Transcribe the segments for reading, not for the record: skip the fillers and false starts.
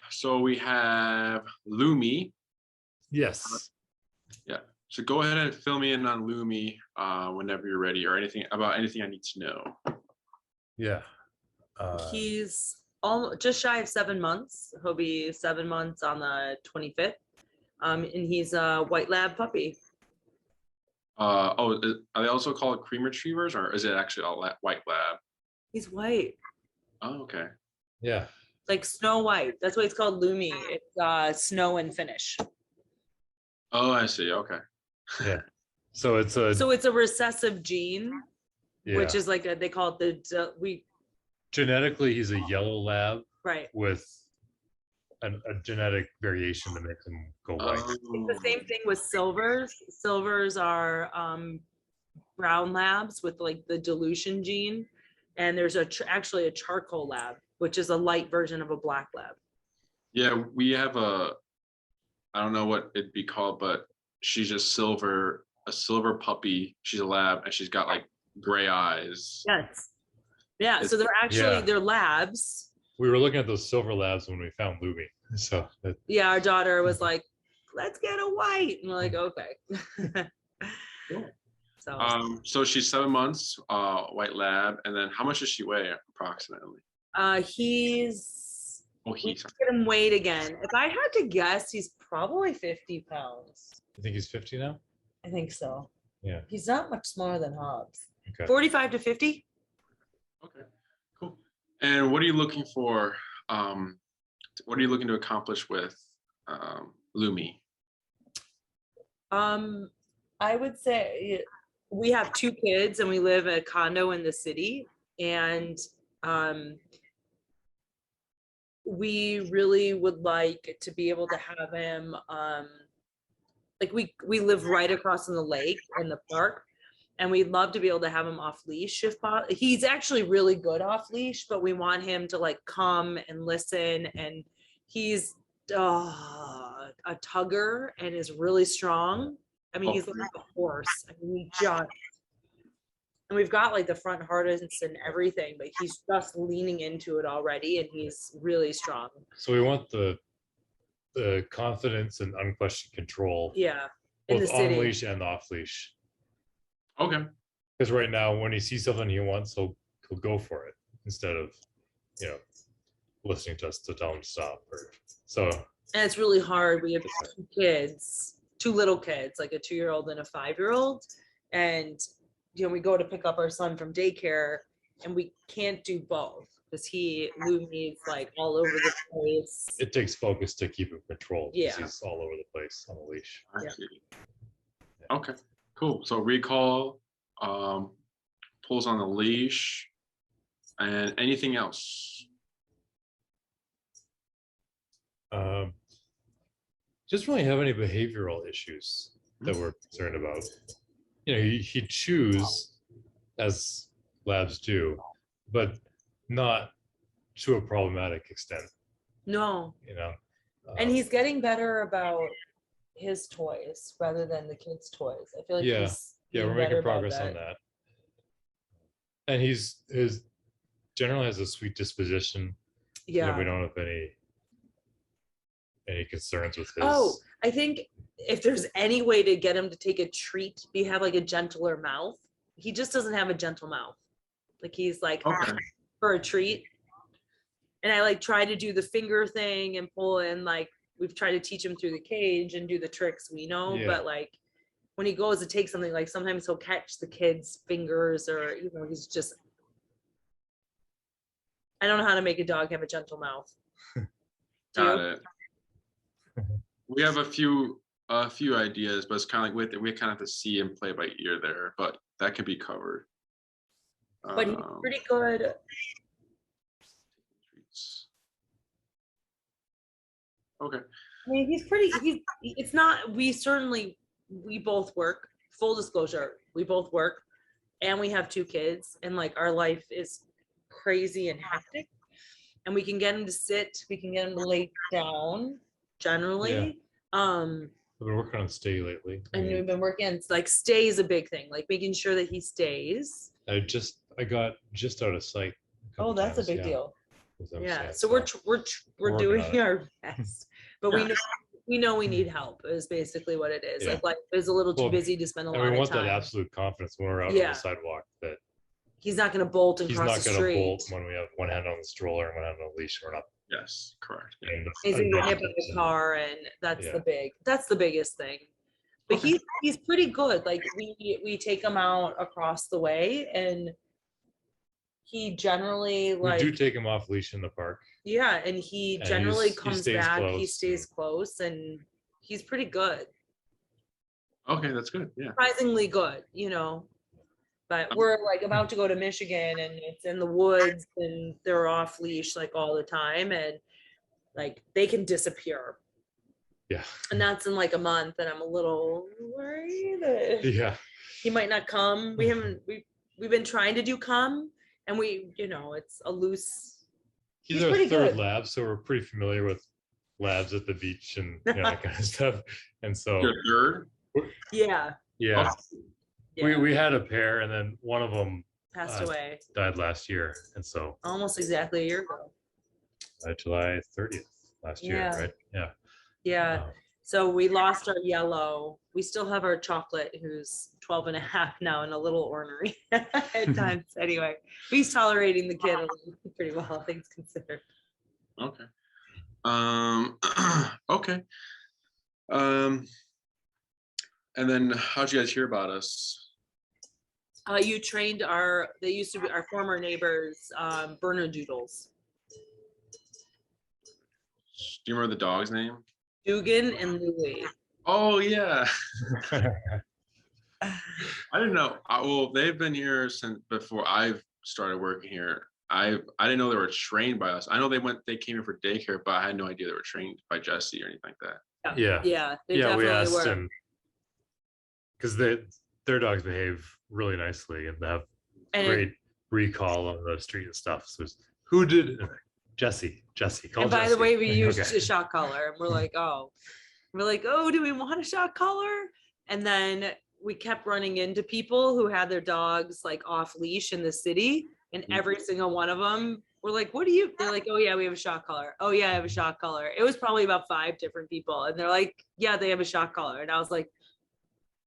So we have Lumi. Yes. Yeah. So go ahead and fill me in on Lumi whenever you're ready, or anything I need to know. Yeah. He's just shy of 7 months. He'll be 7 months on the 25th. And he's a white lab puppy. Are they also called cream retrievers, or is it actually a white lab? He's white. Oh, okay. Yeah. Like Snow White. That's why it's called Lumi. It's snow and finish. Oh, I see. Okay. Yeah. So it's a recessive gene, which is like they call it genetically he's a yellow lab, right, with a genetic variation to make him go white. It's the same thing with silvers. Silvers are brown labs with like the dilution gene, and there's actually a charcoal lab, which is a light version of a black lab. Yeah, we have I don't know what it'd be called, but she's a silver puppy. She's a lab, and she's got like gray eyes. Yes. Yeah, so they're labs. We were looking at those silver labs when we found Lumi. So yeah, our daughter was like, let's get a white. And we're like, okay. Cool. So she's 7 months, white lab. And then how much does she weigh approximately? We get him weighed again. If I had to guess, he's probably 50 pounds. You think he's 50 now? I think so. Yeah. He's not much smaller than Hobbs. Okay. 45 to 50. Okay, cool. And what are you looking for? What are you looking to accomplish with Lumi? I would say we have 2 kids and we live in a condo in the city, and we really would like to be able to have him like we live right across from the lake in the park, and we'd love to be able to have him off leash if possible. He's actually really good off leash, but we want him to like come and listen, and he's a tugger and is really strong. I mean, he's like a horse. I mean, and we've got like the front harness and everything, but he's just leaning into it already, and he's really strong. So we want the confidence and unquestioned control. Yeah. Both in the city. On leash and off leash. Okay. Because right now, when he sees something he wants, he'll go for it instead of, listening to us to tell him to stop. And it's really hard. We have 2 kids, 2 little kids, like a 2-year-old and a 5-year-old, and we go to pick up our son from daycare, and we can't do both because Lumi's like all over the place. It takes focus to keep him controlled. Yeah, he's all over the place on the leash. Yeah. Okay, cool. So recall, pulls on the leash, and anything else? Just really have any behavioral issues that we're concerned about. He'd choose, as labs do, but not to a problematic extent. No. And he's getting better about his toys rather than the kids' toys. I feel like we're making progress on that. And his generally has a sweet disposition. Yeah. We don't have any concerns with his. Oh, I think if there's any way to get him to take a treat, you have like a gentler mouth. He just doesn't have a gentle mouth. Like he's like for a treat. And I like try to do the finger thing and pull in, like we've tried to teach him through the cage and do the tricks we know, but like when he goes to take something, like sometimes he'll catch the kid's fingers, or he's just, I don't know how to make a dog have a gentle mouth. Got it. We have a few ideas, but it's kind of like we kind of have to see and play by ear there, but that can be covered. But he's pretty good. Okay. I mean, we both work, full disclosure, we both work, and we have 2 kids, and like our life is crazy and hectic, and we can get him to sit, we can get him to lay down generally. We've been working on stay lately. And we've been working, like stay is a big thing, like making sure that he stays. I got just out of sight. Oh, that's a big deal. is what I'm Yeah. saying. So we're working doing on it. our best, but we know we need help is basically what it is. Yeah. Like life is a little too Well, busy to spend a and lot we of want time. that absolute confidence when we're out on Yeah. the sidewalk that He's not going to bolt and he's cross not the going to street. bolt when we have one hand on the stroller and one hand on the leash. We're not. Yes, correct. Yeah. getting He's the gonna get hit by advantage a and- car, and that's Yeah. that's the biggest thing. But Okay. he's pretty good. Like we take him out across the way, and he generally We like do take him off leash in the park. yeah, and he And generally he comes stays back. He close stays and- close, and he's pretty good, Okay, that's good. Yeah. surprisingly good, But we're like about to go to Michigan, and it's in the woods, and they're off leash like all the time, and like they can disappear. Yeah. And that's in like a month, and I'm a little worried that Yeah. he might not come. We've been trying to do come, and it's a loose. He's He's our pretty third good. lab, so we're pretty familiar with labs at the beach and that kind of stuff. And so Your third? Yeah, yeah, yeah. we had a pair, and then one of them Passed away died last year, and so almost exactly a year ago. July 30th last year, Yeah. right? Yeah. Yeah. Um, So we lost our yellow. We still have our chocolate, who's 12 and a half now and a little ornery at times. Anyway, he's tolerating the kid pretty well, things considered. Okay. Okay. And then how'd you guys hear about us? You trained they used to be our former neighbors, Bernedoodles. Do you remember the dog's name? Dugan and Louie. Oh yeah. I didn't know. Well, they've been here since before I've started working here. I didn't know they were trained by us. I know they came here for daycare, but I had no idea they were trained by Jesse or anything like that. Yeah. Yeah, they Yeah, we definitely asked were. him because their dogs behave really nicely and have And great recall on the street and stuff. So it's, who did it? Jesse? Call And by Jesse. the way, we used Okay. a shock collar, and we're like, oh, do we want a shock collar? And then we kept running into people who had their dogs like off leash in the city, and every single one of them were like, what do you? They're like, oh yeah, we have a shock collar. Oh yeah, I have a shock collar. It was probably about 5 different people, and they're like, yeah, they have a shock collar, and I was like,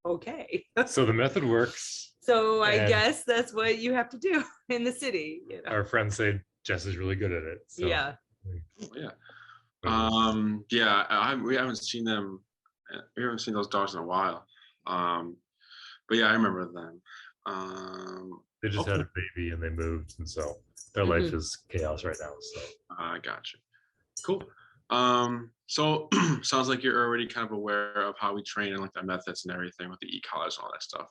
okay. So the method works. So I And- guess that's what you have to do in the city. Our friends say Jess is really good at it. So. Yeah. Yeah. We haven't seen them. We haven't seen those dogs in a while. But yeah, I remember them. They just Okay. had a baby and they moved, and so their life is chaos right now. So I gotcha. Cool. So sounds like you're already kind of aware of how we train and like the methods and everything with the e-collars and all that stuff.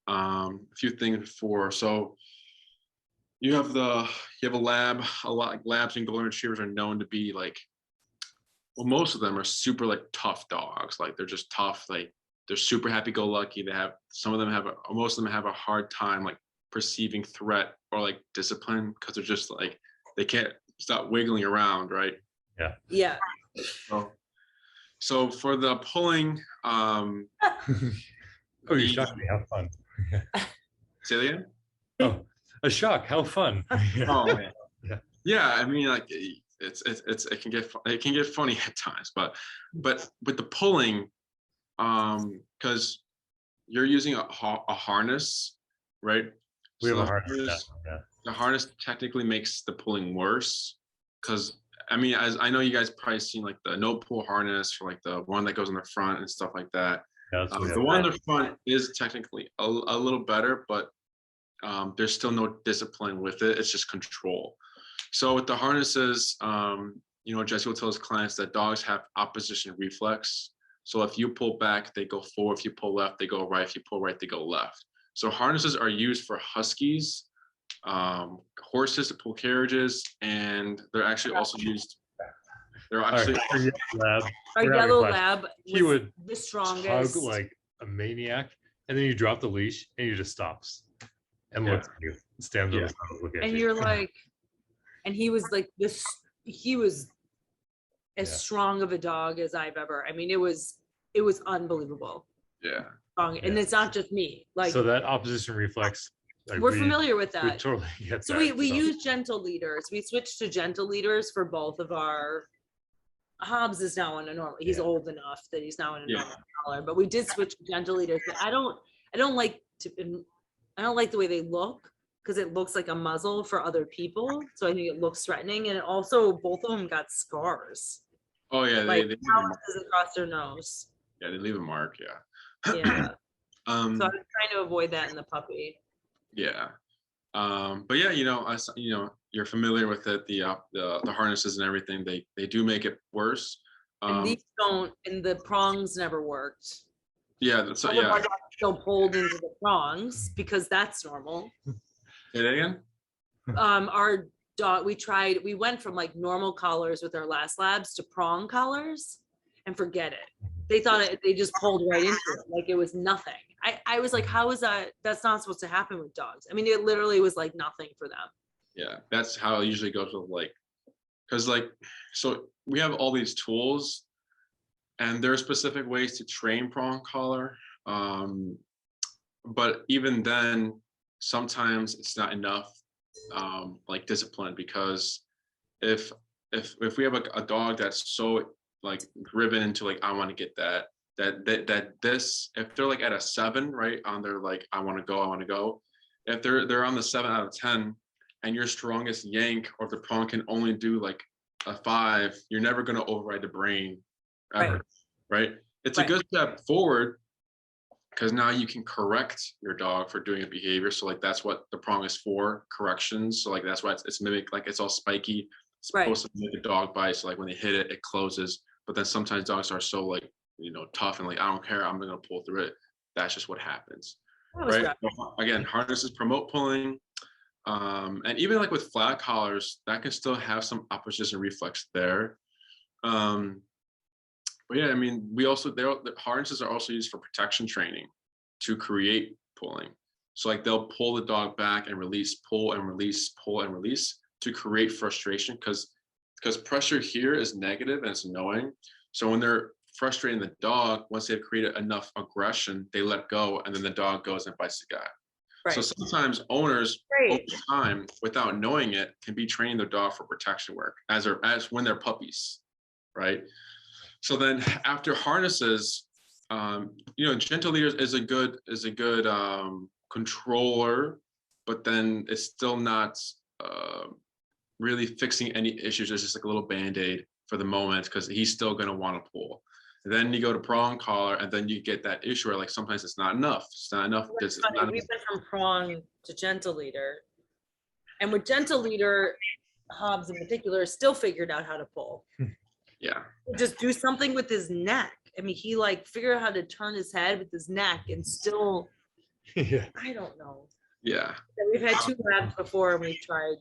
A few things before. So you have a lab. A lot like labs and golden retrievers are known to be like, well, most of them are super like tough dogs. Like they're just tough. Like they're super happy-go-lucky. Most of them have a hard time like perceiving threat or like discipline because they're just like they can't stop wiggling around, right? Yeah. So for the pulling, oh, you shocked me. How fun. say that again? Oh, a shock. How fun. Oh man. Yeah. Yeah, I mean like it can get funny at times, but with the pulling, because you're using a harness, right? We have So a hard time. Yeah. the harness technically makes the pulling worse because I mean, as I know you guys probably seen like the no pull harness or like the one that goes on the front and stuff like that. Yeah, that's what we The have. one on the front is technically a little better, but there's still no discipline with it. It's just control. So with the harnesses, Jesse will tell his clients that dogs have opposition reflex. So if you pull back, they go forward. If you pull left, they go right. If you pull right, they go left. So harnesses are used for huskies, horses to pull carriages, and they're actually also used. They're actually Our yellow lab, Our we're having yellow flash. lab He was would the tug strongest. like a maniac, and then you drop the leash and he just stops and looks at you, stands on his nose, look at And you. you're like, and he was like this, he was as Yeah. strong of a dog as I've ever, I mean, it was unbelievable. yeah. Strong. And Yeah. it's not just me, like, So that opposition reflex Like, We're familiar with We that. totally get So that. we use gentle leaders. We switched to gentle leaders for both of our. Hobbs is now on a normal. He's Yeah. old enough that he's now in a Yeah. normal collar. But we did switch to gentle leaders. But I don't like the way they look because it looks like a muzzle for other people. So I think it looks threatening, and also both of them got scars, Oh yeah, like they leave a mark. calluses across their nose. Yeah, they leave a mark. Yeah. Yeah. So I'm Um. trying to avoid that in the puppy. Yeah. But yeah, you're familiar with it. The harnesses and everything. They do make it worse. And these don't, and the prongs never worked. Yeah. So All of our yeah. dogs still pulled into the prongs because that's normal. Say that again. Our dog, we went from like normal collars with our last labs to prong collars, and forget it. They thought they just pulled right into it like it was nothing. I was like, how is that? That's not supposed to happen with dogs. I mean, it literally was like nothing for them. Yeah, that's how it usually goes with because so we have all these tools, and there are specific ways to train prong collar. But even then, sometimes it's not enough, like discipline, because if we have a dog that's so like driven into like I want to get this, if they're like at a 7, right, on their like I want to go, if they're on the 7 out of 10, and your strongest yank or the prong can only do like a 5, you're never going to override the brain ever, right? It's a good step forward because now you can correct your dog for doing a behavior. So like that's what the prong is for, corrections. So like that's why it's mimic, like it's all spiky. It's supposed to make a dog bite. So like when they hit it, it closes. But then sometimes dogs are so like, tough and like, I don't care, I'm gonna pull through it. That's just what happens. Right. Again, harnesses promote pulling. And even like with flat collars, that can still have some opposition reflex there. But yeah, I mean, the harnesses are also used for protection training to create pulling. So like they'll pull the dog back and release, pull and release, pull and release to create frustration because pressure here is negative and it's annoying. So when they're frustrating the dog, once they've created enough aggression, they let go and then the dog goes and bites the guy. Right. So sometimes owners over time, without knowing it, can be training their dog for protection work as when they're puppies, right? So then after harnesses, gentle leaders is a good controller, but then it's still not really fixing any issues. It's just like a little band-aid for the moment because he's still going to want to pull. And then you go to prong collar, and then you get that issue where like sometimes it's not enough. It's not enough. We went from prong to gentle leader, and with gentle leader, Hobbs in particular still figured out how to pull. Yeah. Just do something with his neck. I mean, he like figured out how to turn his head with his neck and still. Yeah. I don't know. Yeah. We've had 2 labs before, and we tried.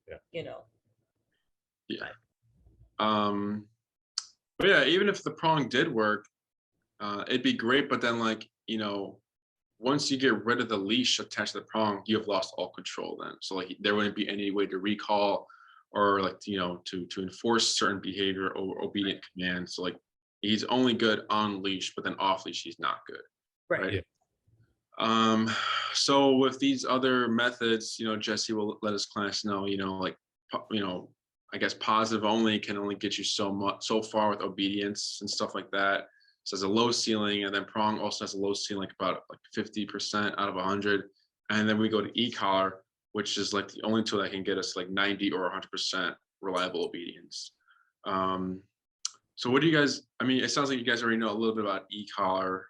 Yeah. But yeah, even if the prong did work, it'd be great. But then, once you get rid of the leash attached to the prong, you have lost all control then. So like there wouldn't be any way to recall or like, to enforce certain behavior or obedient commands. So like he's only good on leash, but then off leash, he's not good. Right. Yeah. So with these other methods, Jesse will let his class know, I guess positive only can only get you so far with obedience and stuff like that. So there's a low ceiling, and then prong also has a low ceiling, about like 50% out of 100. And then we go to e-collar, which is like the only tool that can get us like 90 or 100% reliable obedience. So what do you guys? I mean, it sounds like you guys already know a little bit about e-collar.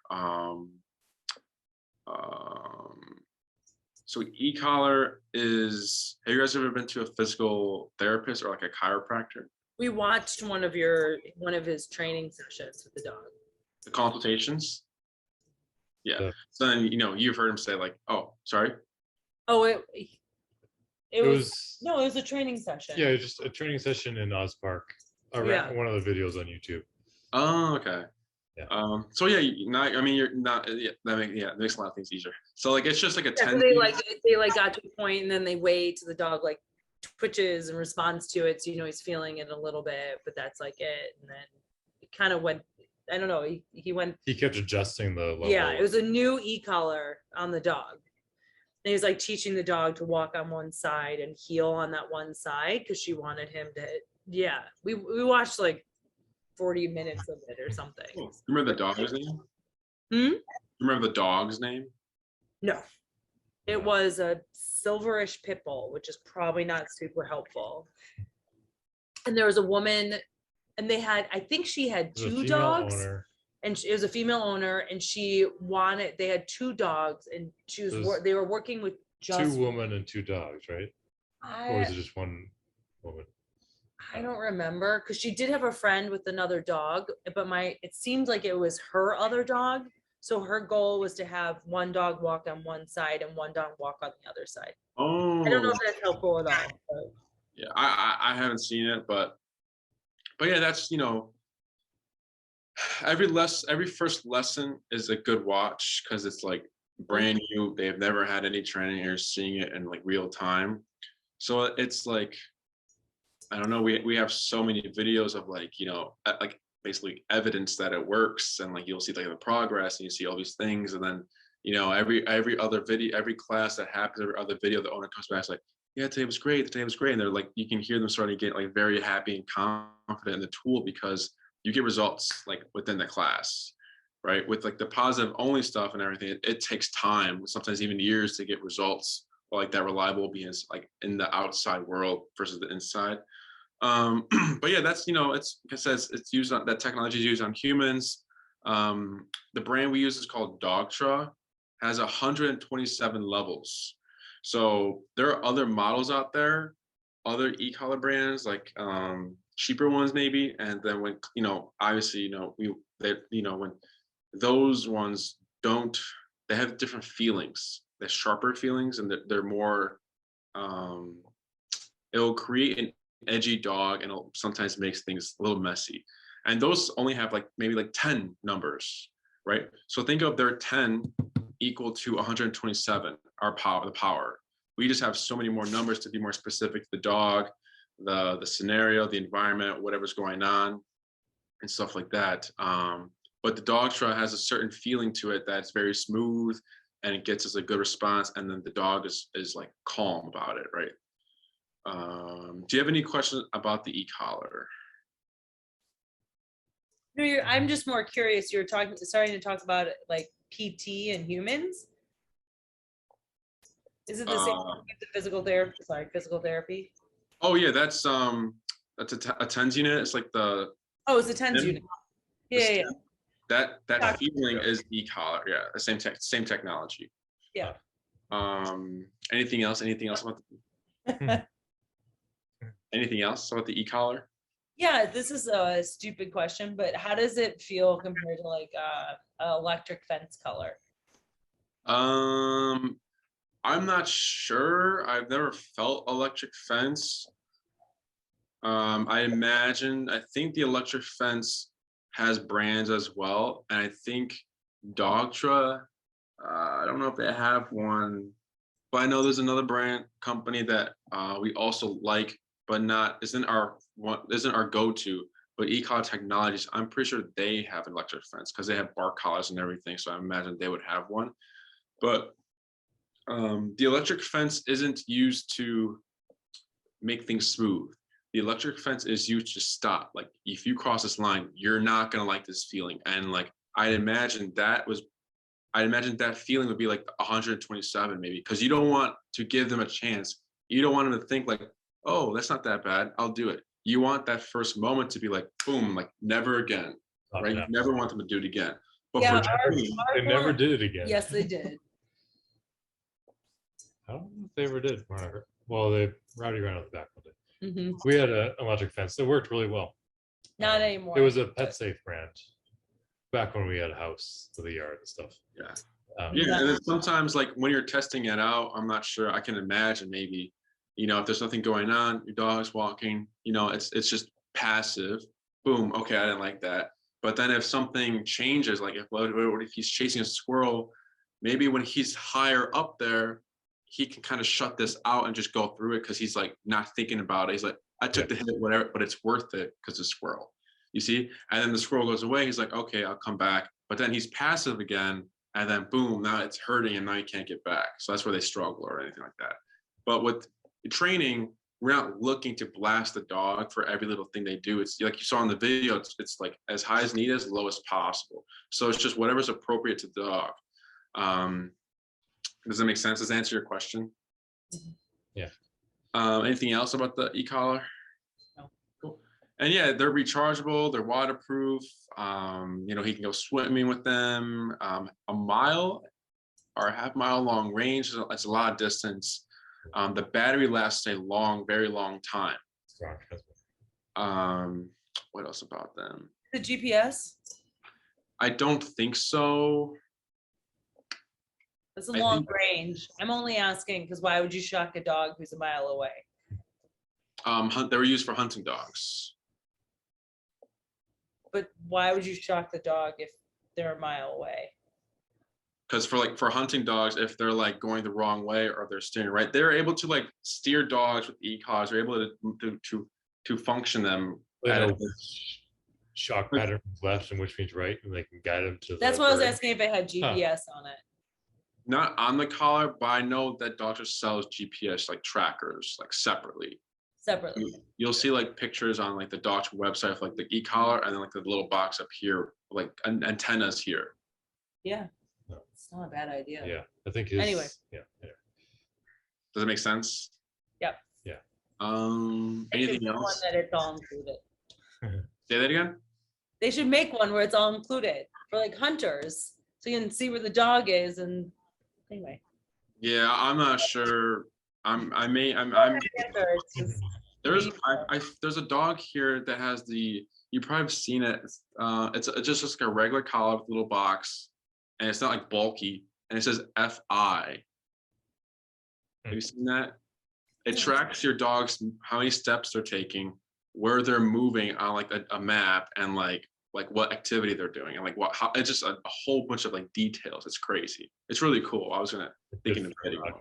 So e-collar is, have you guys ever been to a physical therapist or like a chiropractor? We watched one of his training sessions with the dog. The consultations? Yeah. So then, you've heard him say like, oh, sorry. Oh, it was a training session. Yeah, just a training session in Oz Park. One of the videos on YouTube. Oh, okay. Yeah. So yeah, you're not. Yeah, that makes a lot of things easier. So like, it's just like a 10. So they got to a point, and then they wait till the dog like twitches and responds to it. So he's feeling it a little bit, but that's like it. And then it kind of went. I don't know. He went. He kept adjusting the level. Yeah, it was a new e-collar on the dog, And he was like teaching the dog to walk on one side and heel on that one side because she wanted him to. Yeah, we watched like 40 minutes of it or something. Cool. Remember the dog's name? Hmm? Remember the dog's name? No, it was a silverish pit bull, which is probably not super helpful. And there was a woman, and they had, I think she had There's a two female dogs. owner. And it was a female owner, and they had two dogs, and they were working with just Two women and two dogs, right? Or was it just one woman? I don't remember, because she did have a friend with another dog, but it seemed like it was her other dog. So her goal was to have one dog walk on one side and one dog walk on the other side. Oh, I don't know if that's helpful at all. But. Yeah, I haven't seen it, but yeah, that's, you know, every first lesson is a good watch because it's like brand new. They have never had any training, or seeing it in like real time. So it's like, I don't know, we have so many videos of like, you know, like basically evidence that it works, and like you'll see like the progress and you see all these things, and then, you know, every other video, every class that happens, every other video, the owner comes back, it's like, yeah, today was great, and they're like, you can hear them starting to get like very happy and confident in the tool because you get results like within the class, right? With like the positive only stuff and everything, it takes time, sometimes even years, to get results like that reliable obedience like in the outside world versus the inside. But yeah, that's, you know, it's, like I said, it's used on, that technology is used on humans. The brand we use is called Dogtra, has 127 levels. So there are other models out there, other e-collar brands, like cheaper ones maybe. And then when, you know, obviously, you know, when those ones don't, they have different feelings, they're sharper feelings, and they're more, it'll create an edgy dog, and it'll sometimes makes things a little messy. And those only have like maybe like 10 numbers, right? So think of their 10 equal to 127, the power. We just have so many more numbers to be more specific to the dog, the scenario, the environment, whatever's going on, and stuff like that. But the Dogtra has a certain feeling to it that's very smooth, and it gets us a good response, and then the dog is like calm about it, right? Do you have any questions about the e-collar? No, I'm just more curious. You're starting to talk about like PT and humans. Is it the same with the physical therapy? Sorry, physical therapy. Oh yeah, that's a TENS unit. It's like the. Oh, it's a TENS unit. Yeah. That feeling is e-collar. Yeah, the same technology. Yeah. Anything else? Anything else about the e-collar? Yeah, this is a stupid question, but how does it feel compared to like an electric fence collar? I'm not sure. I've never felt electric fence. I think the electric fence has brands as well. And I think Dogtra, I don't know if they have one, but I know there's another brand company that we also like, but isn't our go-to. But e-collar Technologies, I'm pretty sure they have an electric fence because they have bark collars and everything. So I imagine they would have one. But the electric fence isn't used to make things smooth. The electric fence is used to stop. Like if you cross this line, you're not gonna like this feeling. And like I'd imagine that feeling would be like 127 maybe, because you don't want to give them a chance. You don't want them to think like, oh, that's not that bad, I'll do it. You want that first moment to be like, boom, like never again, right? You never want them to do it again. But yeah, they never did it again. Yes, they did. I don't know if they ever did. Well, they rowdy around with the back one day. Mm-hmm. We had an electric fence that worked really well. Not anymore. It was a pet safe brand back when we had a house with a yard and stuff. Yeah. And then sometimes like when you're testing it out, I'm not sure, I can imagine maybe, you know, if there's nothing going on, your dog's walking, you know, it's just passive. Boom. Okay, I didn't like that. But then if something changes, like what if he's chasing a squirrel, maybe when he's higher up there, he can kind of shut this out and just go through it because he's like not thinking about it. He's like, I took the hit, whatever, but it's worth it because it's a squirrel. You see? And then the squirrel goes away. He's like, okay, I'll come back. But then he's passive again. and then boom, now it's hurting and now you can't get back. So that's where they struggle or anything like that. But with training, we're not looking to blast the dog for every little thing they do. It's like you saw in the video, it's like as high as needed, as low as possible. So it's just whatever's appropriate to the dog. Does that make sense? Does that answer your question? Yeah. Anything else about the e-collar? No. Cool. And yeah, they're rechargeable, they're waterproof. You know, he can go swimming with them. A mile or a half-mile long range, it's a lot of distance. The battery lasts a long, very long time. What else about them? The GPS? I don't think so. It's a long range. I'm only asking because why would you shock a dog who's a mile away? They were used for hunting dogs. But why would you shock the dog if they're a mile away? Because for hunting dogs, if they're like going the wrong way or they're steering right, they're able to like steer dogs with e-collars. They're able to function them. Which shock pattern left and which means right, and they can guide them to. That's why I was asking if it had GPS on it. Not on the collar, but I know that Doctor sells GPS like trackers like separately. You'll see like pictures on like the Doctor website of like the e-collar and then like the little box up here, like antennas here. Yeah, it's not a bad idea. Yeah, I think anyway. Yeah. Does it make sense? Yep. Yeah. Anything else? One that it's all included. Say that again. They should make one where it's all included for like hunters, so you can see where the dog is. And anyway. Yeah, I'm not sure. There's a dog here that has you probably have seen it. It's just like a regular collar with a little box, and it's not like bulky, and it says FI. Have you seen that? It tracks your dog's how many steps they're taking, where they're moving on like a map, and like what activity they're doing, and like how it's just a whole bunch of like details. It's crazy. It's really cool. I was thinking of getting one.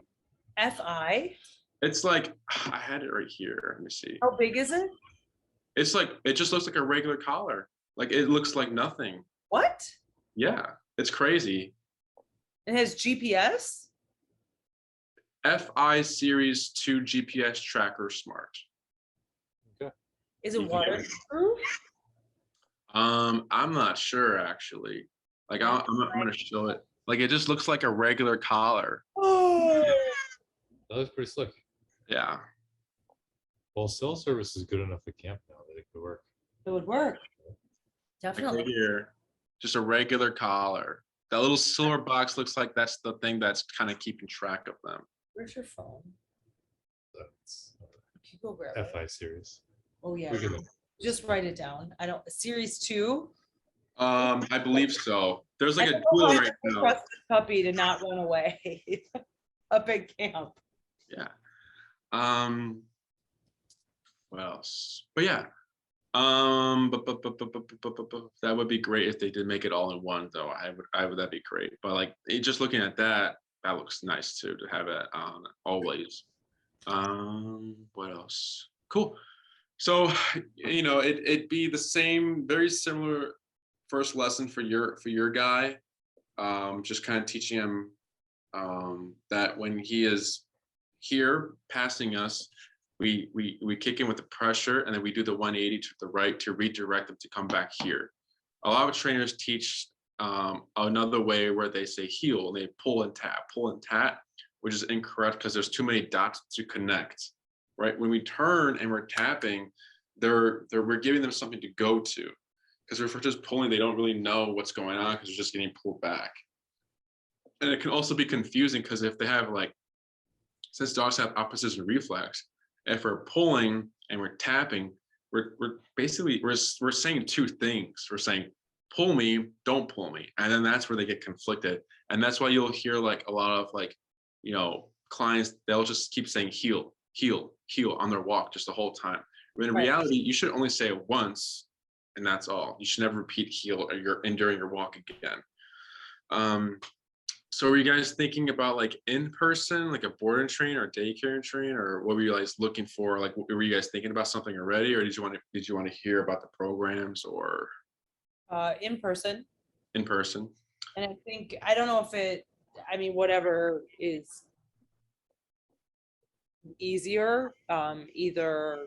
FI? It's like I had it right here. Let me see. How big is it? It's like it just looks like a regular collar. Like it looks like nothing. What? Yeah, it's crazy. It has GPS? FI Series 2 GPS Tracker Smart. Okay. Is it waterproof? I'm not sure actually. Like I'm gonna show it. Like it just looks like a regular collar. Oh. That was pretty slick. Yeah. Well, cell service is good enough at camp now that it could work. It would work. Like Definitely. right here, just a regular collar. That little silver box looks like that's the thing that's kind of keeping track of them. Where's your phone? That's You go grab it. FI series. Oh yeah. We can, Just write it down. I don't. Series 2. I believe so. There's like I a don't know tool how right to now. trust this puppy to not run away up at camp. Yeah. What else? But yeah. That would be great if they did make it all in one though. That'd be great. But like just looking at that looks nice too, to have it on always. What else? Cool. So, you know, it'd be the same, very similar first lesson for your guy. Just kind of teaching him that when he is here passing us, we kick in with the pressure, and then we do the 180 to the right to redirect them to come back here. A lot of trainers teach another way where they say heel, and they pull and tap, which is incorrect because there's too many dots to connect, right? When we turn and we're tapping, we're giving them something to go to, because if we're just pulling, they don't really know what's going on because they're just getting pulled back. And it can also be confusing because if they have since dogs have opposition reflex, if we're pulling and we're tapping, we're basically saying two things. We're saying pull me, don't pull me, and then that's where they get conflicted. And that's why you'll hear like a lot of clients, they'll just keep saying heel on their walk just the whole time. When in reality, you should only say it once, and that's all. You should never repeat heel during your walk again. So were you guys thinking about in person, like a board and train or a daycare and train, or what were you guys looking for? Like, were you guys thinking about something already, or did you want to hear about the programs, or In person. In person? And I think, I don't know if I mean, whatever is easier, either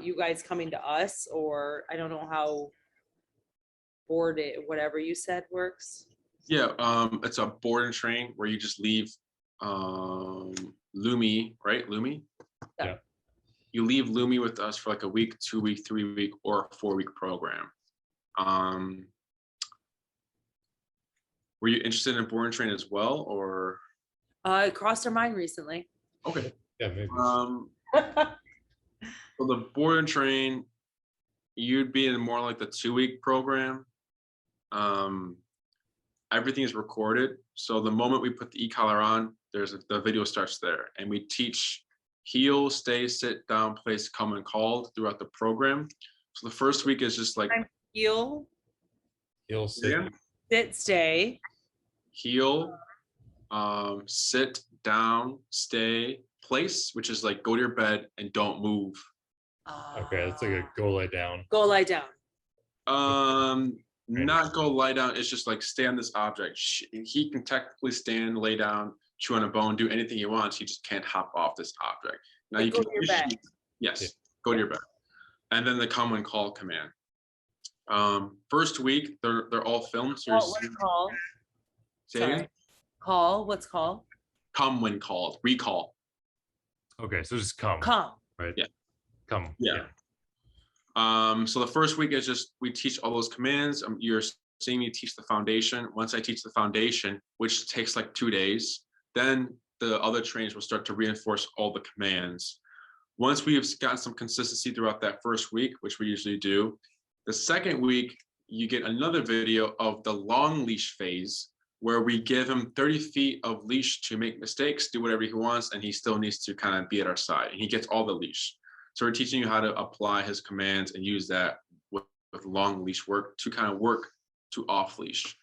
you guys coming to us, or I don't know how whatever you said works. Yeah, it's a board and train where you just leave Lumi, right? Lumi? Yeah. You leave Lumi with us for like a week, 2 week, 3 week, or a 4 week program. Were you interested in board and train as well, or? It crossed our mind recently. Okay. Yeah, maybe. So the board and train, you'd be in more like the 2 week program. Everything is recorded. So the moment we put the e-collar on, the video starts there, and we teach heel, stay, sit, down, place, come, and called throughout the program. So the first week is just like Heel, sit, stay. Heel, sit, down, stay, place, which is like go to your bed and don't move. Okay, it's like a go lie down. Go lie down. Not go lie down. It's just like stay on this object. He can technically stand, lay down, chew on a bone, do anything he wants. He just can't hop off this object. Now Like you go can to your bed. Yes, Yeah. go to your bed. And then the come and call command. First week they're all filmed. So What's call? Sorry. Call. What's call? Come when called. Recall. Okay, so just come. Come. Right. Yeah. Come. Yeah. So the first week is just we teach all those commands. You're seeing me teach the foundation. Once I teach the foundation, which takes like 2 days, then the other trainers will start to reinforce all the commands. Once we've gotten some consistency throughout that first week, which we usually do, the second week you get another video of the long leash phase, where we give him 30 feet of leash to make mistakes, do whatever he wants, and he still needs to kind of be at our side, and he gets all the leash. So we're teaching you how to apply his commands and use that with long leash work to kind of work to off leash.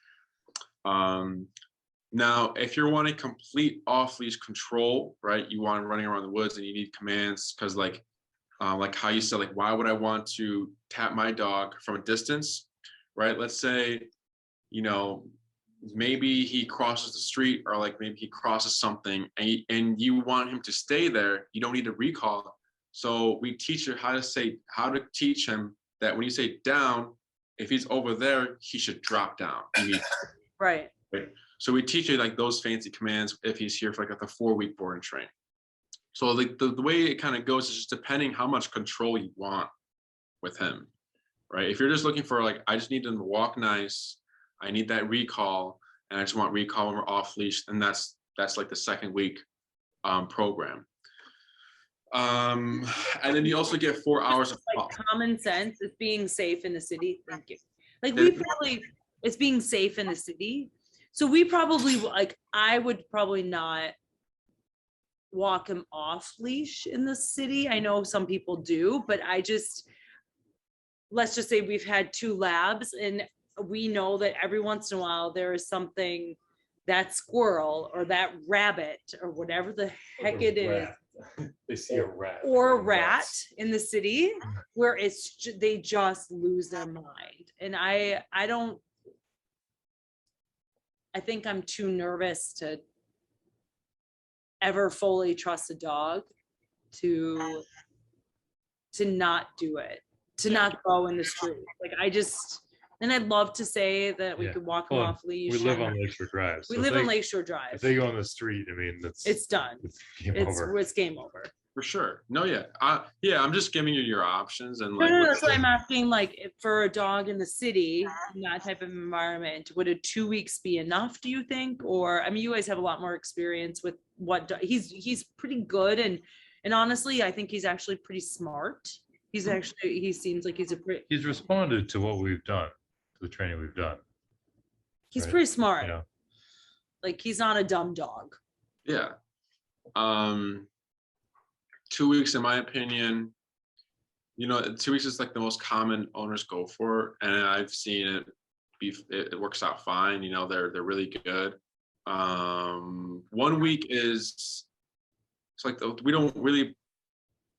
Now, if you're wanting complete off leash control, right? You want running around the woods and you need commands, because like how you said, like, why would I want to tap my dog from a distance, right? Let's say, maybe he crosses the street, or like maybe he crosses something, and you want him to stay there. You don't need to recall. So we teach you how to teach him that when you say down, if he's over there, he should drop down. Right. So we teach you like those fancy commands if he's here for like a 4 week board and train. So like the way it kind of goes is just depending how much control you want with him, right? If you're just looking for like, I just need him to walk nice, I need that recall, and I just want recall when we're off leash, then that's like the second week program. And then you also get 4 hours of like common sense. It's being safe in the city. Thank you. Like it's being safe in the city. So we probably I would probably not walk him off leash in the city. I know some people do, but let's just say we've had 2 labs, and we know that every once in a while there is something, that squirrel or that rabbit or whatever the heck it is. They see a rat or a rat in the city where they just lose their mind. And I think I'm too nervous to ever fully trust a dog to not do it, to not go in the street. Like and I'd love to say that we could walk them off leash. We live on Lakeshore Drive. We live on Lakeshore Drive. If they go on the street, I mean, it's done. It's game over. It's game over. For sure. No, yeah. I'm just giving you your options. And no, that's why I'm asking, like, for a dog in the city, in that type of environment, would a 2 weeks be enough, do you think? Or, I mean, you guys have a lot more experience with he's pretty good. And honestly, I think he's actually pretty smart. He seems like he's responded to what we've done, to the training we've done. He's pretty smart. Yeah. Like, he's not a dumb dog. Yeah. 2 weeks, in my opinion, 2 weeks is like the most common owners go for, and I've seen it works out fine. They're really good. 1 week is, it's like we don't really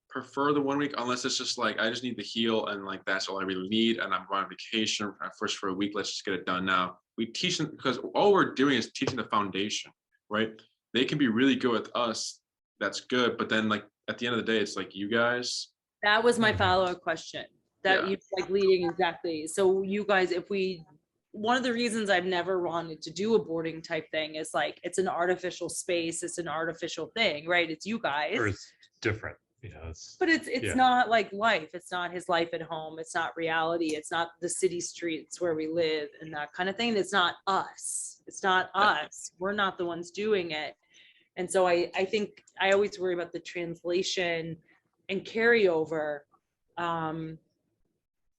prefer the 1 week unless it's just like I just need to heal and like that's all I really need, and I'm going on vacation first for a week. Let's just get it done now. We teach them because all we're doing is teaching the foundation, right? They can be really good with us. That's good, but then like at the end of the day, it's like you guys. That was my follow-up question. That Yeah. you like leading exactly. So you guys, if we, one of the reasons I've never wanted to do a boarding type thing is like it's an artificial space, it's an artificial thing, right? It's you guys. Or it's different, you know. But it's not like life. It's not his life at home. It's not reality. It's not the city streets where we live and that kind of thing. It's not us. It's not us. We're not the ones doing it. And so I think I always worry about the translation and carryover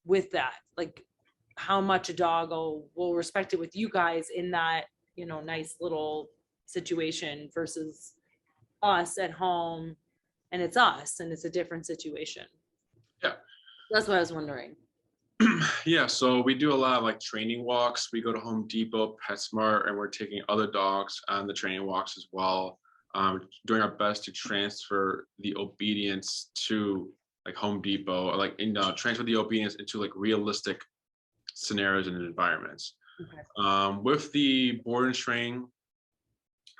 with that. Like how much a dog will respect it with you guys in that, you know, nice little situation versus us at home. And it's us, and it's a different situation. Yeah. That's what I was wondering. Yeah, so we do a lot of like training walks. We go to Home Depot, PetSmart, and we're taking other dogs on the training walks as well. Doing our best to transfer the obedience to like Home Depot, or like transfer the obedience into like realistic scenarios and environments. Okay. With the board and train,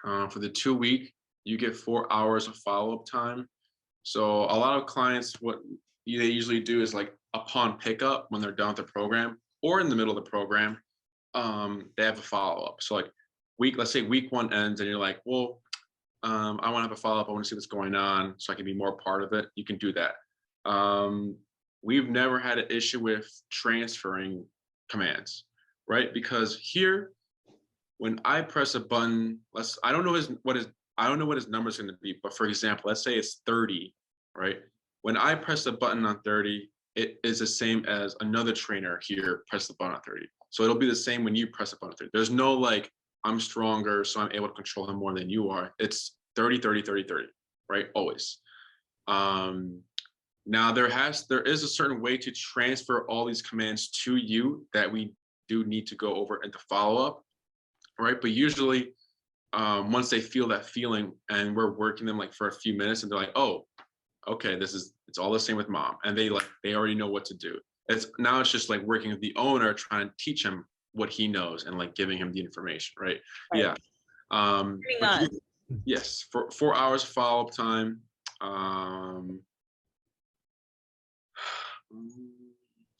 for the 2 week, you get 4 hours of follow-up time. So a lot of clients, what they usually do is like upon pickup when they're done with the program or in the middle of the program, they have a follow-up. So like let's say week 1 ends and you're like, well, I want to have a follow-up. I want to see what's going on so I can be more part of it. You can do that. We've never had an issue with transferring commands, right? Because here, when I press a button, I don't know what his number is going to be, but for example, let's say it's 30, right? When I press the button on 30, it is the same as another trainer here press the button on 30. So it'll be the same when you press the button on 30. There's no like, I'm stronger, so I'm able to control him more than you are. It's 30, 30, 30, 30, right? Always. Now there is a certain way to transfer all these commands to you that we do need to go over into follow-up, right? But usually, once they feel that feeling and we're working them like for a few minutes and they're like, oh, okay, it's all the same with mom. And they already know what to do. It's just like working with the owner, trying to teach him what he knows and like giving him the information, right? Yeah. Yes, for 4 hours follow-up time.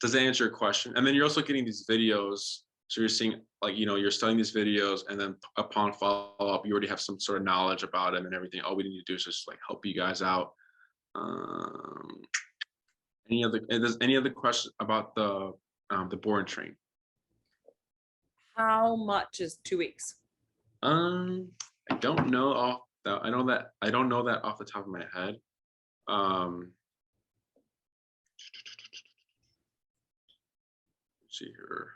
Does that answer your question? And then you're also getting these videos. So you're seeing like, you're studying these videos and then upon follow-up, you already have some sort of knowledge about them and everything. All we need to do is just like help you guys out. Any other questions about the board and train? How much is 2 weeks? I don't know I don't know that off the top of my head. Let's see here.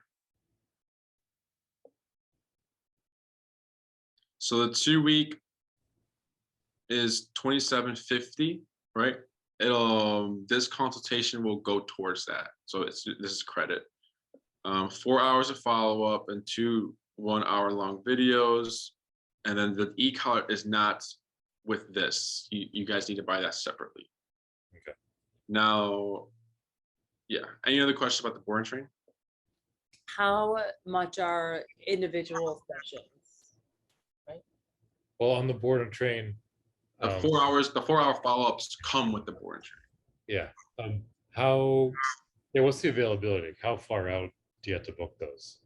So the 2 week is $27.50, right? This consultation will go towards that. So this is credit. 4 hours of follow-up and 2 1-hour-long videos. And then the e-collar is not with this. You guys need to buy that separately. Okay. Now, yeah. Any other questions about the board and train? How much are individual sessions? Right. Well, on the board and train, the 4 hours, the 4 hour follow-ups come with the board and train. Yeah. What's the availability? How far out do you have to book those?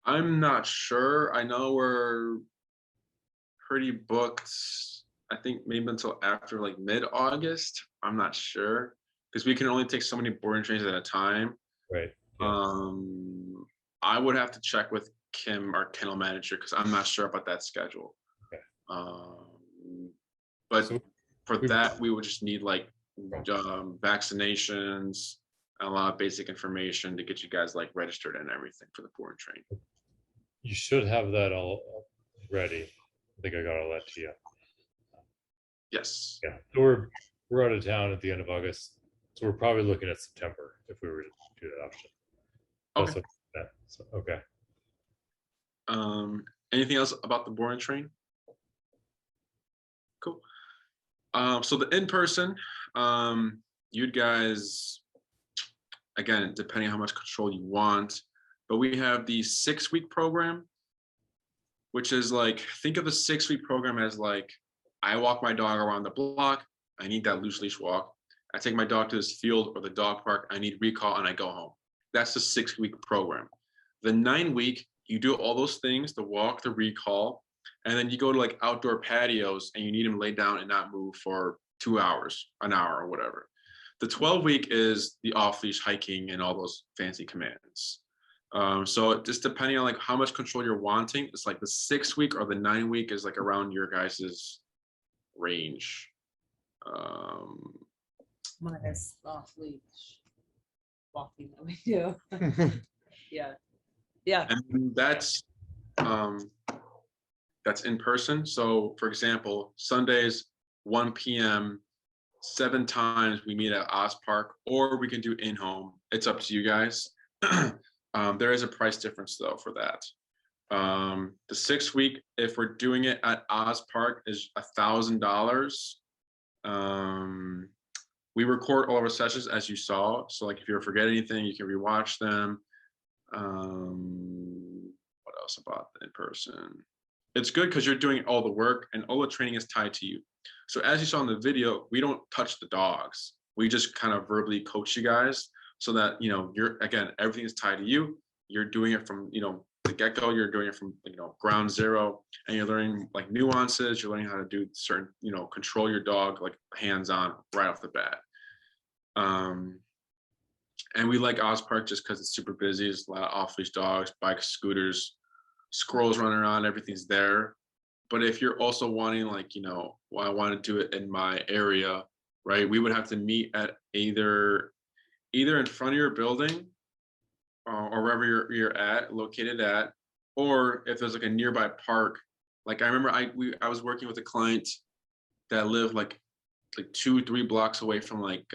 I'm not sure. I know we're pretty booked. I think maybe until after like mid-August. I'm not sure because we can only take so many board and trains at a time. Right. Yeah. I would have to check with Kim, our kennel manager, because I'm not sure about that schedule. Okay. But for that, we would just need like vaccinations and a lot of basic information to get you guys like registered and everything for the board and train. You should have that all ready. I think I got all that to you. Yes. Yeah. So we're out of town at the end of August, so we're probably looking at September if we were to do that option. Okay. Okay. Anything else about the board and train? Cool. So the in-person, you guys, again, depending on how much control you want, but we have the 6-week program, which is like, think of the 6-week program as like, I walk my dog around the block. I need that loose leash walk. I take my dog to this field or the dog park. I need recall and I go home. That's the 6-week program. The 9-week, you do all those things, the walk, the recall, and then you go to like outdoor patios and you need them laid down and not move for 2 hours, an hour or whatever. The 12-week is the off-leash hiking and all those fancy commands. So just depending on like how much control you're wanting, it's like the 6-week or the 9-week is like around your guys's range. Minus off-leash walking that we do. Yeah. And that's in person. So for example, Sundays, 1 p.m., 7 times we meet at Oz Park, or we can do in-home. It's up to you guys. There is a price difference though for that. The 6-week, if we're doing it at Oz Park, is $1,000. We record all of our sessions as you saw. So like if you forget anything, you can rewatch them. What else about the in-person? It's good because you're doing all the work and all the training is tied to you. So as you saw in the video, we don't touch the dogs. We just kind of verbally coach you guys so that, you know, again, everything is tied to you. You're doing it from, you know, the get-go, you're doing it from, you know, ground zero, and you're learning like nuances. You're learning how to do certain, you know, control your dog like hands-on right off the bat. And we like Oz Park just because it's super busy. There's a lot of off-leash dogs, bikes, scooters, squirrels running around, everything's there. But if you're also wanting like, you know, well, I want to do it in my area, right? We would have to meet at either in front of your building or wherever you're located at, or if there's like a nearby park. Like I remember I was working with a client that lived like 2-3 blocks away from like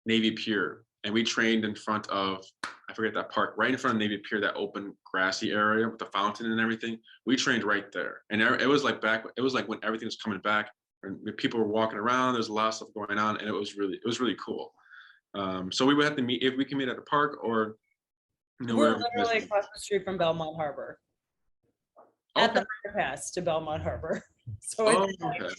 Navy Pier, and we trained in front of, I forget that park, right in front of Navy Pier, that open grassy area with the fountain and everything. We trained right there, and it was like when everything was coming back and people were walking around. There's a lot of stuff going on, and it was really cool. So we would have to meet, if we can meet at a park, or you know, We're literally across the street from Belmont Harbor. Okay. At the pass to Belmont Harbor. So it's like, Okay.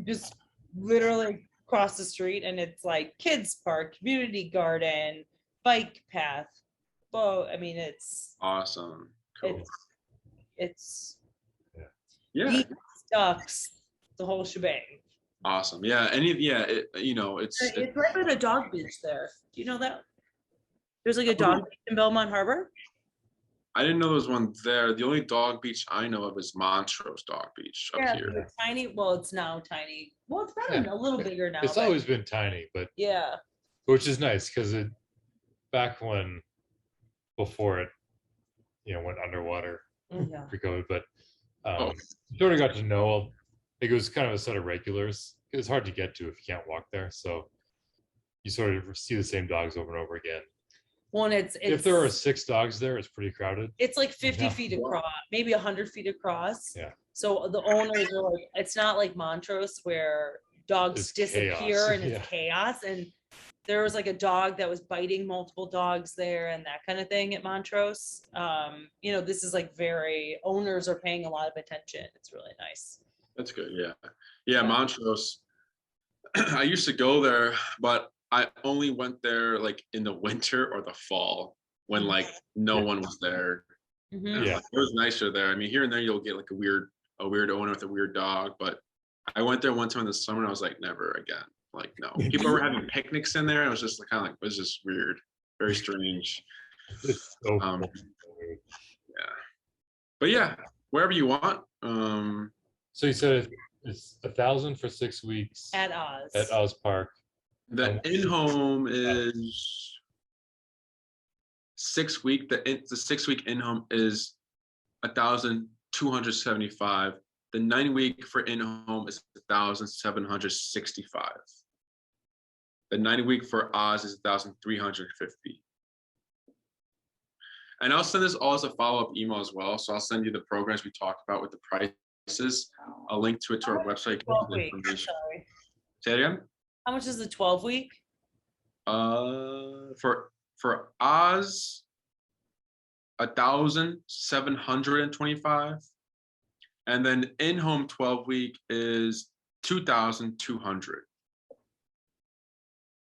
just literally across the street, and it's like kids park, community garden, bike path, boat. I mean, it's Awesome. Cool. it's Yeah. geese, ducks, the whole shebang. Awesome. Yeah. You know, it's right by the dog beach there. Do you know that? There's like a dog beach in Belmont Harbor. I didn't know there was one there. The only dog beach I know of is Montrose Dog Beach up here. It's tiny. Well, it's now tiny. Well, it's gotten a little bigger now. It's always been tiny, but yeah, which is nice because back before it, you know, went underwater pre-COVID, but sort of got to know. Like it was kind of a set of regulars. It's hard to get to if you can't walk there, so you sort of see the same dogs over and over again. Well, and it's if there are 6 dogs there, it's pretty crowded. It's like 50 feet across, maybe 100 feet across. Yeah. So the owners are like, it's not like Montrose where dogs It's disappear chaos. and it's chaos. And there was like a dog that was biting multiple dogs there and that kind of thing at Montrose. You know, this is like owners are paying a lot of attention. It's really nice. That's good. Yeah. Montrose. I used to go there, but I only went there like in the winter or the fall when like no one was there. Mm-hmm. Yeah, it was nicer there. I mean, here and there you'll get like a weird owner with a weird dog, but I went there one time in the summer and I was like, never again. Like, no. People were having picnics in there. And it was just like, kind of like, it was just weird, very strange. It's so yeah, but yeah, wherever you want. So you said it's 1,000 for 6 weeks At Oz. at Oz Park. The in-home is 6 week. The 6-week in-home is 1,275. The 9-week for in-home is 1,765. The 9-week for Oz is 1,350. And I'll send this all as a follow-up email as well. So I'll send you the programs we talked about with the prices. I'll link to it to our website. Sorry. Say it again. How much is the 12-week? For Oz, 1,725, and then in-home 12-week is 2,200.